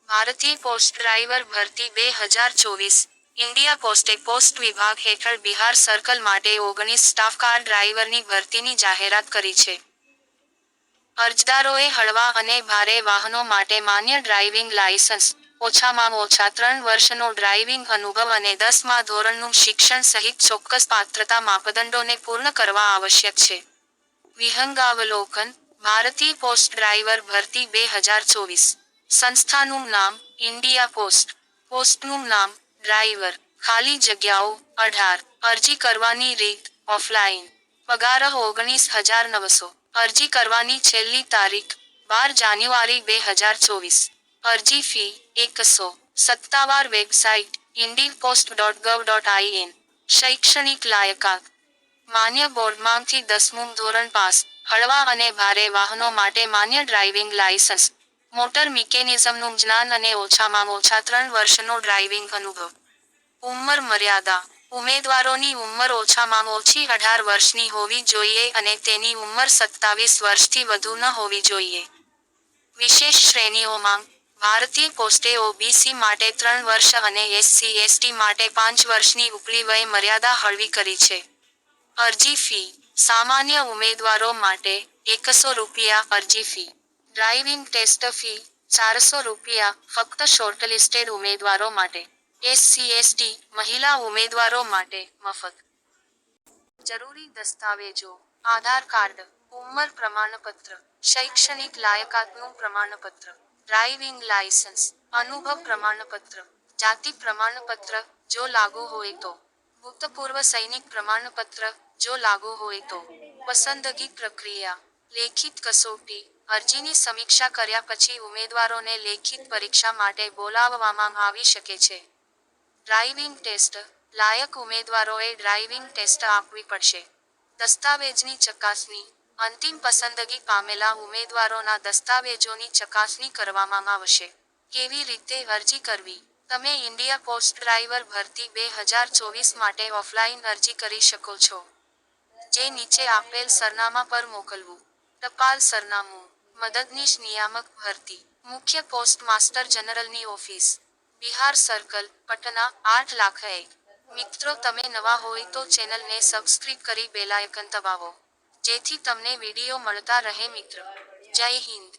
ભારતીય post driver ભરતી 2024 India પોસ્ટે post વિભાગ હેઠળ બિહાર સર્કલ માટે 19 સ્ટાફ કાર ડ્રાઈવરની ભરતીની જાહેરાત કરી છે. અરજદારોએ હળવા અને ભારે વાહનો માટે માન્ય ડ્રાઇવિંગ લાયસન્સ, ઓછામાં ઓછા 3 વર્ષનો ડ્રાઇવિંગ અનુભવ અને 10મા ધોરણનું શિક્ષણ સહિત ચોક્કસ પાત્રતા માપદંડોને પૂર્ણ કરવા આવશ્યક છે. વિહંગાવલોકન: ભારતીય પોસ્ટ ડ્રાઈવર ભરતી 2024. સંસ્થાનું નામ: ઇન્ડિયા પોસ્ટ. પોસ્ટનું નામ: ડ્રાઈવર. ખાલી જગ્યાઓ: 18. અરજી કરવાની રીત: ઓફલાઈન. પગાર: 19,900. અરજી કરવાની છેલ્લી તારીખ: 12 જાન્યુઆરી 2024. અરજી ફી: 100. સત્તાવાર વેબસાઇટ: indiapost.gov.in. શૈક્ષણિક લાયકાત: માન્ય બોર્ડમાંથી 10મું ધોરણ પાસ, હળવા અને ભારે વાહનો માટે માન્ય ડ્રાઇવિંગ લાયસન્સ, મોટર મિકેનિઝમનું જ્ઞાન અને ઓછામાં ઓછા 3 વર્ષનો ડ્રાઇવિંગ અનુભવ. ઉંમર મર્યાદા: ઉમેદવારોની ઉંમર ઓછામાં ઓછી 18 વર્ષની હોવી જોઈએ અને તેની ઉંમર 27 વર્ષથી વધુ ન હોવી જોઈએ. વિશેષ શ્રેણીઓમાં: ભારતીય પોસ્ટે ઓબીસી માટે 3 વર્ષ અને એસસી/એસટી માટે 5 વર્ષની ઉપલી વય મર્યાદા હળવી કરી છે. અરજી ફી: સામાન્ય ઉમેદવારો માટે ₹100. અરજી ફી. Driving test fee: ₹400. ફક્ત શોર્ટલિસ્ટેડ ઉમેદવારો માટે. એસસી/એસટી, મહિલા ઉમેદવારો માટે મફત. જરૂરી દસ્તાવેજો: આધાર કાર્ડ, ઉંમર પ્રમાણપત્ર, શૈક્ષણિક લાયકાતનું પ્રમાણપત્ર, ડ્રાઇવિંગ લાયસન્સ, અનુભવ પ્રમાણપત્ર, જાતિ પ્રમાણપત્ર, જો લાગુ હોય તો, ભૂતપૂર્વ સૈનિક પ્રમાણપત્ર, જો લાગુ હોય તો. પસંદગી પ્રક્રિયા: લેખિત કસોટી: અરજીની સમીક્ષા કર્યા પછી ઉમેદવારોને લેખિત પરીક્ષા માટે બોલાવવામાં આવી શકે છે. ડ્રાઇવિંગ ટેસ્ટ: લાયક ઉમેદવારોએ ડ્રાઇવિંગ ટેસ્ટ આપવી પડશે. દસ્તાવેજની ચકાસણી: અંતિમ પસંદગી પામેલા ઉમેદવારોના દસ્તાવેજોની ચકાસણી કરવામાં આવશે. કેવી રીતે અરજી કરવી? તમે ઇન્ડિયા પોસ્ટ ડ્રાઈવર ભરતી 2024 માટે ઓફલાઈન અરજી કરી શકો છો. જે નીચે આપેલ સરનામા પર મોકલવું. ટપાલ સરનામું: મદદનીશ નિયામક ભરતી, મુખ્ય પોસ્ટ માસ્ટર જનરલની ઓફિસ, બિહાર સર્કલ, પટના 8,01,. મિત્રો, તમે નવા હોય તો ચેનલને સબસ્ક્રાઇબ કરી બેલ આઇકન દબાવો, જેથી તમને વિડીયો મળતા રહે. મિત્ર, જય હિન્દ.